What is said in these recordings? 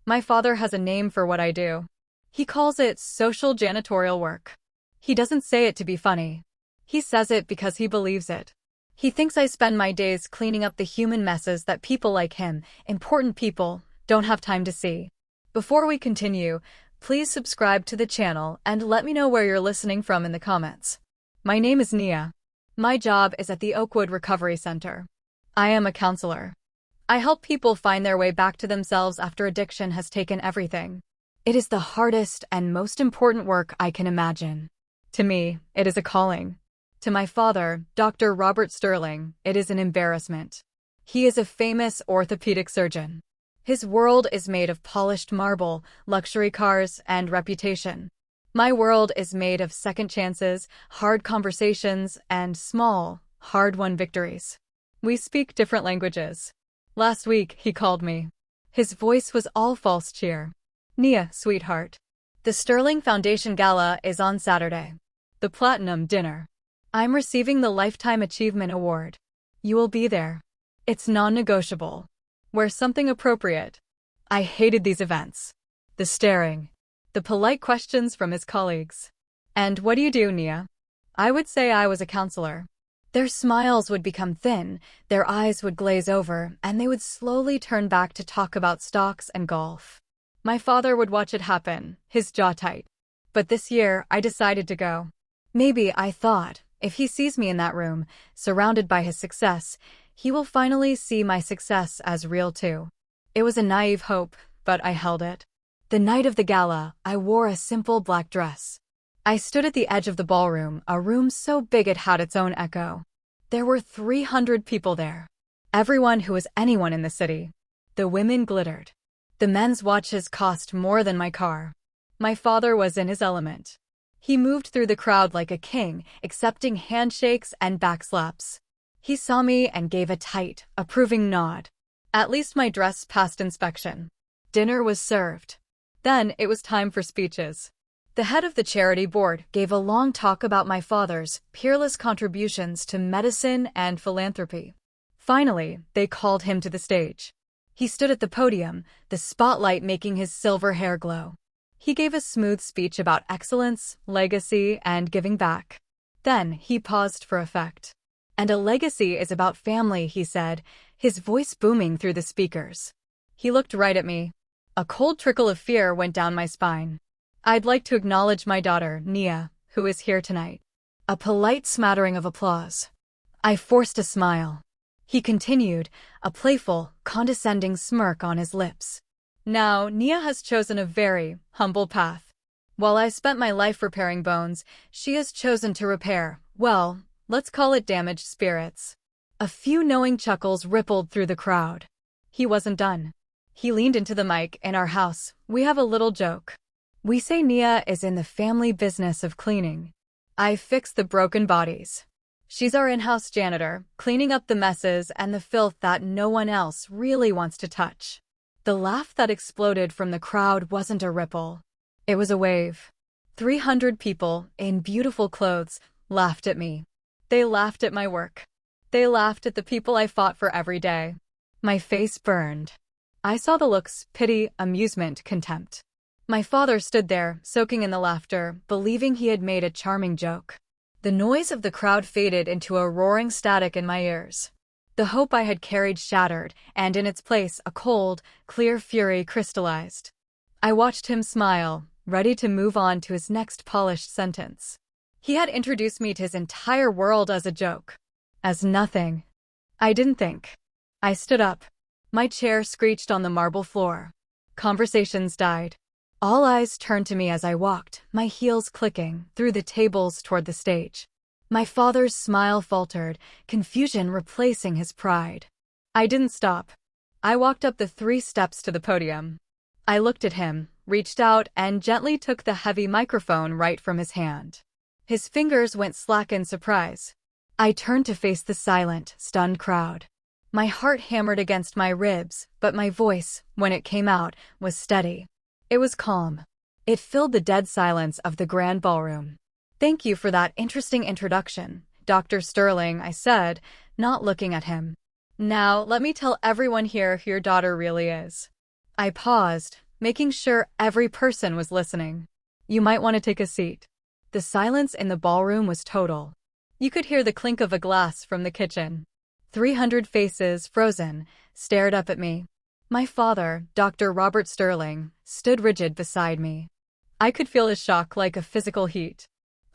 My father has a name for what I do. He calls it social janitorial work. He doesn't say it to be funny. He says it because he believes it. He thinks I spend my days cleaning up the human messes that people like him, important people, don't have time to see. Before we continue, please subscribe to the channel and let me know where you're listening from in the comments. My name is Nia. My job is at the Oakwood Recovery Center. I am a counselor. I help people find their way back to themselves after addiction has taken everything. It is the hardest and most important work I can imagine. To me, it is a calling. To my father, Dr. Robert Sterling, it is an embarrassment. He is a famous orthopedic surgeon. His world is made of polished marble, luxury cars, and reputation. My world is made of second chances, hard conversations, and small, hard-won victories. We speak different languages. Last week, he called me. His voice was all false cheer. Nia, sweetheart. The Sterling Foundation Gala is on Saturday. The Platinum Dinner. I'm receiving the Lifetime Achievement Award. You will be there. It's non-negotiable. Wear something appropriate. I hated these events. The staring. The polite questions from his colleagues. And what do you do, Nia? I would say I was a counselor. Their smiles would become thin, their eyes would glaze over, and they would slowly turn back to talk about stocks and golf. My father would watch it happen, his jaw tight. But this year, I decided to go. Maybe, I thought, if he sees me in that room, surrounded by his success, he will finally see my success as real too. It was a naive hope, but I held it. The night of the gala, I wore a simple black dress. I stood at the edge of the ballroom, a room so big it had its own echo. There were 300 people there. Everyone who was anyone in the city. The women glittered. The men's watches cost more than my car. My father was in his element. He moved through the crowd like a king, accepting handshakes and backslaps. He saw me and gave a tight, approving nod. At least my dress passed inspection. Dinner was served. Then it was time for speeches. The head of the charity board gave a long talk about my father's peerless contributions to medicine and philanthropy. Finally, they called him to the stage. He stood at the podium, the spotlight making his silver hair glow. He gave a smooth speech about excellence, legacy, and giving back. Then he paused for effect. And a legacy is about family, he said, his voice booming through the speakers. He looked right at me. A cold trickle of fear went down my spine. I'd like to acknowledge my daughter, Nia, who is here tonight. A polite smattering of applause. I forced a smile. He continued, a playful, condescending smirk on his lips. Now, Nia has chosen a very humble path. While I spent my life repairing bones, she has chosen to repair, well, let's call it damaged spirits. A few knowing chuckles rippled through the crowd. He wasn't done. He leaned into the mic. In our house, we have a little joke. We say Nia is in the family business of cleaning. I fix the broken bodies. She's our in-house janitor, cleaning up the messes and the filth that no one else really wants to touch. The laugh that exploded from the crowd wasn't a ripple. It was a wave. 300 people, in beautiful clothes, laughed at me. They laughed at my work. They laughed at the people I fought for every day. My face burned. I saw the looks: pity, amusement, contempt. My father stood there, soaking in the laughter, believing he had made a charming joke. The noise of the crowd faded into a roaring static in my ears. The hope I had carried shattered, and in its place a cold, clear fury crystallized. I watched him smile, ready to move on to his next polished sentence. He had introduced me to his entire world as a joke. As nothing. I didn't think. I stood up. My chair screeched on the marble floor. Conversations died. All eyes turned to me as I walked, my heels clicking, through the tables toward the stage. My father's smile faltered, confusion replacing his pride. I didn't stop. I walked up the 3 steps to the podium. I looked at him, reached out, and gently took the heavy microphone right from his hand. His fingers went slack in surprise. I turned to face the silent, stunned crowd. My heart hammered against my ribs, but my voice, when it came out, was steady. It was calm. It filled the dead silence of the grand ballroom. Thank you for that interesting introduction, Dr. Sterling, I said, not looking at him. Now, let me tell everyone here who your daughter really is. I paused, making sure every person was listening. You might want to take a seat. The silence in the ballroom was total. You could hear the clink of a glass from the kitchen. 300 faces, frozen, stared up at me. My father, Dr. Robert Sterling, stood rigid beside me. I could feel his shock like a physical heat.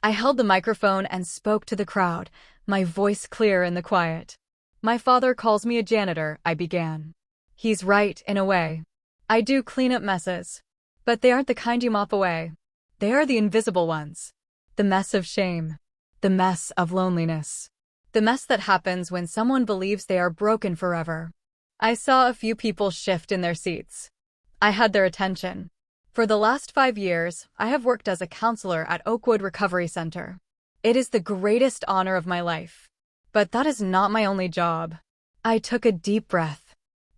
I held the microphone and spoke to the crowd, my voice clear in the quiet. My father calls me a janitor, I began. He's right, in a way. I do clean up messes. But they aren't the kind you mop away. They are the invisible ones. The mess of shame. The mess of loneliness. The mess that happens when someone believes they are broken forever. I saw a few people shift in their seats. I had their attention. For the last 5 years, I have worked as a counselor at Oakwood Recovery Center. It is the greatest honor of my life. But that is not my only job. I took a deep breath.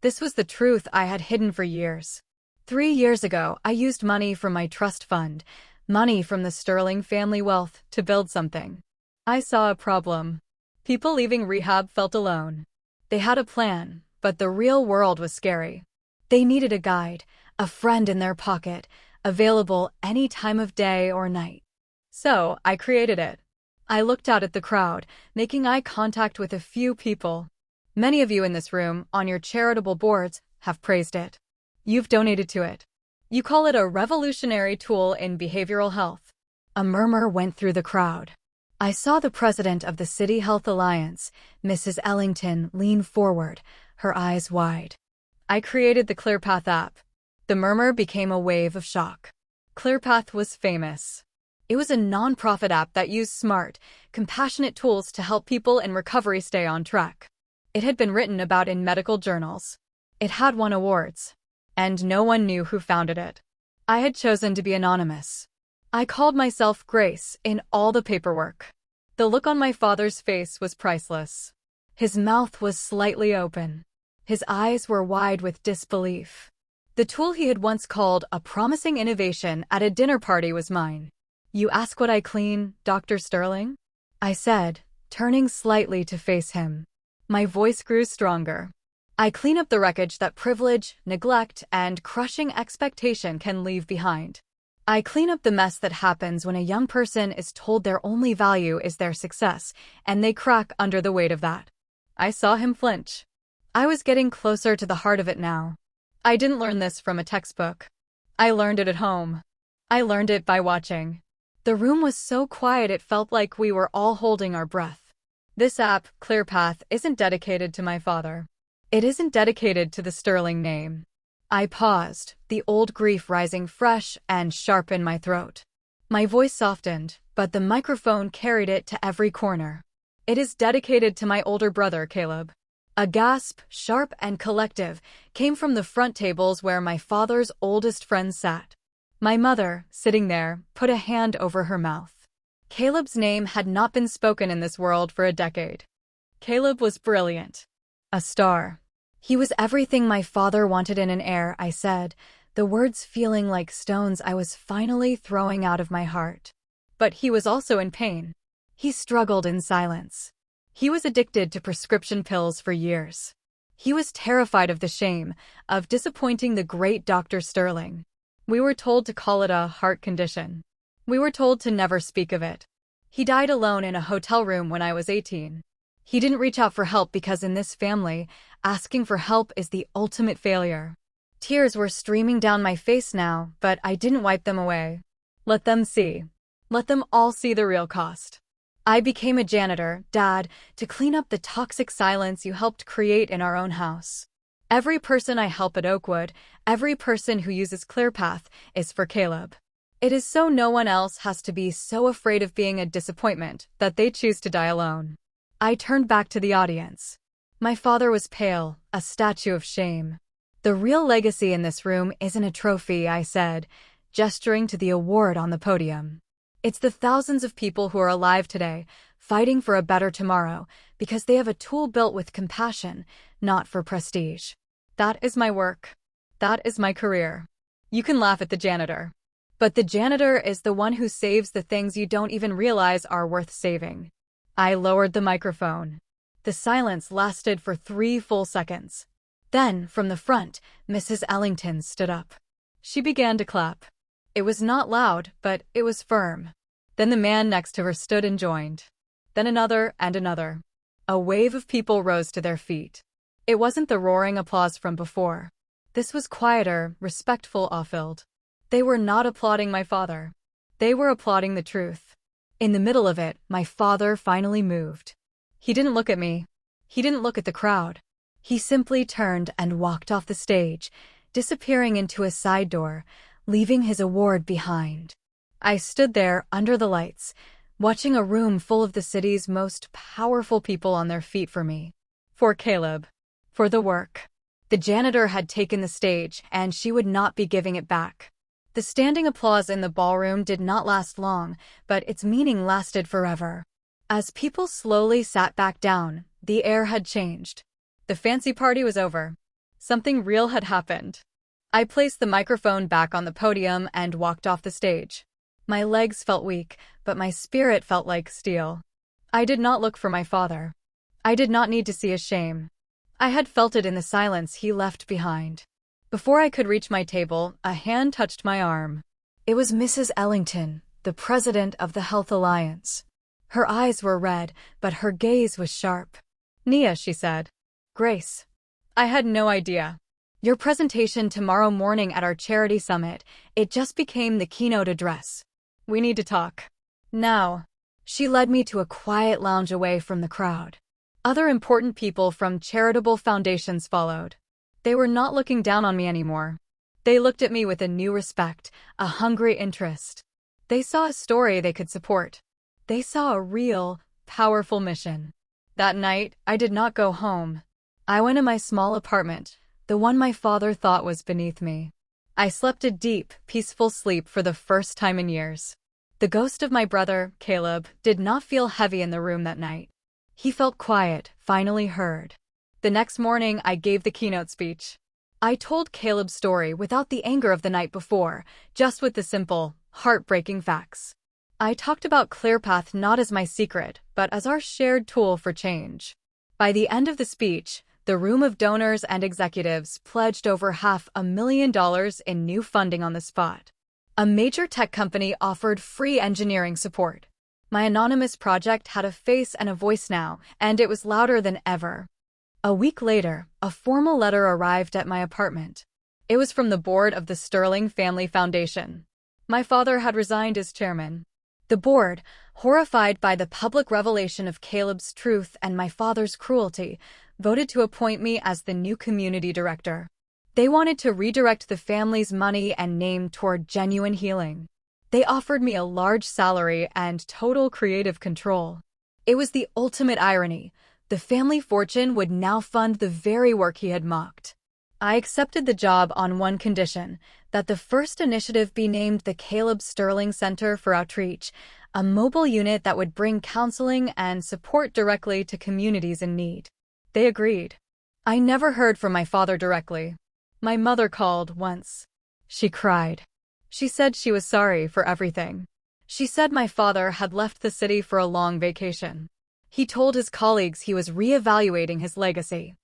This was the truth I had hidden for years. 3 years ago, I used money from my trust fund, money from the Sterling family wealth, to build something. I saw a problem. People leaving rehab felt alone. They had a plan, but the real world was scary. They needed a guide, a friend in their pocket, available any time of day or night. So, I created it. I looked out at the crowd, making eye contact with a few people. Many of you in this room, on your charitable boards, have praised it. You've donated to it. You call it a revolutionary tool in behavioral health. A murmur went through the crowd. I saw the president of the City Health Alliance, Mrs. Ellington, lean forward, her eyes wide. I created the ClearPath app. The murmur became a wave of shock. ClearPath was famous. It was a non-profit app that used smart, compassionate tools to help people in recovery stay on track. It had been written about in medical journals. It had won awards. And no one knew who founded it. I had chosen to be anonymous. I called myself Grace in all the paperwork. The look on my father's face was priceless. His mouth was slightly open. His eyes were wide with disbelief. The tool he had once called a promising innovation at a dinner party was mine. You ask what I clean, Dr. Sterling? I said, turning slightly to face him. My voice grew stronger. I clean up the wreckage that privilege, neglect, and crushing expectation can leave behind. I clean up the mess that happens when a young person is told their only value is their success, and they crack under the weight of that. I saw him flinch. I was getting closer to the heart of it now. I didn't learn this from a textbook. I learned it at home. I learned it by watching. The room was so quiet it felt like we were all holding our breath. This app, ClearPath, isn't dedicated to my father. It isn't dedicated to the Sterling name. I paused, the old grief rising fresh and sharp in my throat. My voice softened, but the microphone carried it to every corner. It is dedicated to my older brother, Caleb. A gasp, sharp and collective, came from the front tables where my father's oldest friends sat. My mother, sitting there, put a hand over her mouth. Caleb's name had not been spoken in this world for a decade. Caleb was brilliant. A star. He was everything my father wanted in an heir, I said, the words feeling like stones I was finally throwing out of my heart. But he was also in pain. He struggled in silence. He was addicted to prescription pills for years. He was terrified of the shame, of disappointing the great Dr. Sterling. We were told to call it a heart condition. We were told to never speak of it. He died alone in a hotel room when I was 18. He didn't reach out for help because in this family, asking for help is the ultimate failure. Tears were streaming down my face now, but I didn't wipe them away. Let them see. Let them all see the real cost. I became a janitor, Dad, to clean up the toxic silence you helped create in our own house. Every person I help at Oakwood, every person who uses ClearPath, is for Caleb. It is so no one else has to be so afraid of being a disappointment that they choose to die alone. I turned back to the audience. My father was pale, a statue of shame. The real legacy in this room isn't a trophy, I said, gesturing to the award on the podium. It's the thousands of people who are alive today, fighting for a better tomorrow, because they have a tool built with compassion, not for prestige. That is my work. That is my career. You can laugh at the janitor. But the janitor is the one who saves the things you don't even realize are worth saving. I lowered the microphone. The silence lasted for 3 full seconds. Then, from the front, Mrs. Ellington stood up. She began to clap. It was not loud, but it was firm. Then the man next to her stood and joined. Then another and another. A wave of people rose to their feet. It wasn't the roaring applause from before. This was quieter, respectful, awe-filled. They were not applauding my father. They were applauding the truth. In the middle of it, my father finally moved. He didn't look at me. He didn't look at the crowd. He simply turned and walked off the stage, disappearing into a side door, leaving his award behind. I stood there under the lights, watching a room full of the city's most powerful people on their feet for me. For Caleb. For the work. The janitor had taken the stage, and she would not be giving it back. The standing applause in the ballroom did not last long, but its meaning lasted forever. As people slowly sat back down, the air had changed. The fancy party was over. Something real had happened. I placed the microphone back on the podium and walked off the stage. My legs felt weak, but my spirit felt like steel. I did not look for my father. I did not need to see his shame. I had felt it in the silence he left behind. Before I could reach my table, a hand touched my arm. It was Mrs. Ellington, the president of the Health Alliance. Her eyes were red, but her gaze was sharp. "Nia," she said. "Grace." I had no idea. "Your presentation tomorrow morning at our charity summit, it just became the keynote address. We need to talk. Now." She led me to a quiet lounge away from the crowd. Other important people from charitable foundations followed. They were not looking down on me anymore. They looked at me with a new respect, a hungry interest. They saw a story they could support. They saw a real, powerful mission. That night, I did not go home. I went to my small apartment, the one my father thought was beneath me. I slept a deep, peaceful sleep for the first time in years. The ghost of my brother, Caleb, did not feel heavy in the room that night. He felt quiet, finally heard. The next morning, I gave the keynote speech. I told Caleb's story without the anger of the night before, just with the simple, heartbreaking facts. I talked about ClearPath not as my secret, but as our shared tool for change. By the end of the speech, the room of donors and executives pledged over $500,000 in new funding on the spot. A major tech company offered free engineering support. My anonymous project had a face and a voice now, and it was louder than ever. A week later, a formal letter arrived at my apartment. It was from the board of the Sterling Family Foundation. My father had resigned as chairman. The board, horrified by the public revelation of Caleb's truth and my father's cruelty, voted to appoint me as the new community director. They wanted to redirect the family's money and name toward genuine healing. They offered me a large salary and total creative control. It was the ultimate irony. The family fortune would now fund the very work he had mocked. I accepted the job on one condition, that the first initiative be named the Caleb Sterling Center for Outreach, a mobile unit that would bring counseling and support directly to communities in need. They agreed. I never heard from my father directly. My mother called once. She cried. She said she was sorry for everything. She said my father had left the city for a long vacation. He told his colleagues he was reevaluating his legacy.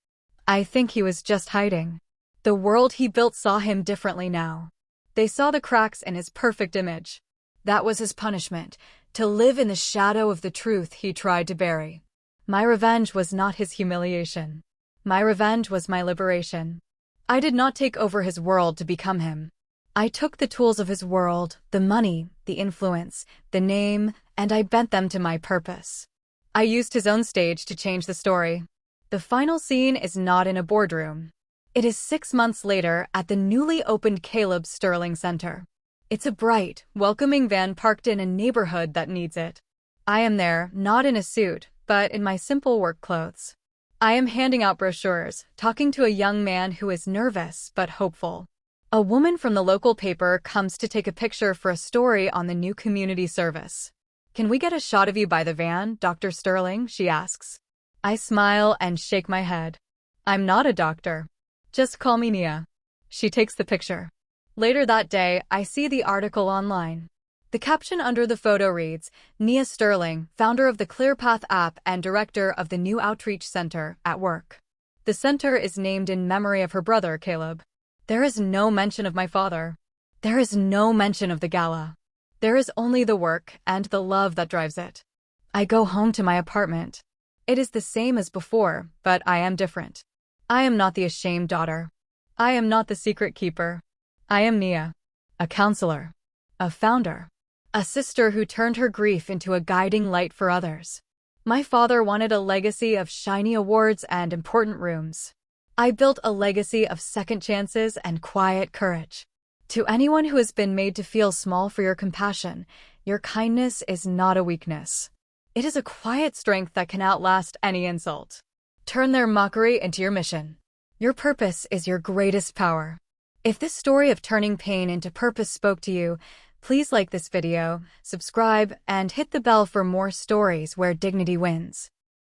I think he was just hiding. The world he built saw him differently now. They saw the cracks in his perfect image. That was his punishment, to live in the shadow of the truth he tried to bury. My revenge was not his humiliation. My revenge was my liberation. I did not take over his world to become him. I took the tools of his world, the money, the influence, the name, and I bent them to my purpose. I used his own stage to change the story. The final scene is not in a boardroom. It is 6 months later at the newly opened Caleb Sterling Center. It's a bright, welcoming van parked in a neighborhood that needs it. I am there, not in a suit, but in my simple work clothes. I am handing out brochures, talking to a young man who is nervous but hopeful. A woman from the local paper comes to take a picture for a story on the new community service. "Can we get a shot of you by the van, Dr. Sterling?" she asks. I smile and shake my head. "I'm not a doctor. Just call me Nia." She takes the picture. Later that day, I see the article online. The caption under the photo reads, "Nia Sterling, founder of the ClearPath app and director of the new outreach center, at work." The center is named in memory of her brother, Caleb. There is no mention of my father. There is no mention of the gala. There is only the work and the love that drives it. I go home to my apartment. It is the same as before, but I am different. I am not the ashamed daughter. I am not the secret keeper. I am Nia, a counselor, a founder, a sister who turned her grief into a guiding light for others. My father wanted a legacy of shiny awards and important rooms. I built a legacy of second chances and quiet courage. To anyone who has been made to feel small for your compassion, your kindness is not a weakness. It is a quiet strength that can outlast any insult. Turn their mockery into your mission. Your purpose is your greatest power. If this story of turning pain into purpose spoke to you, please like this video, subscribe, and hit the bell for more stories where dignity wins.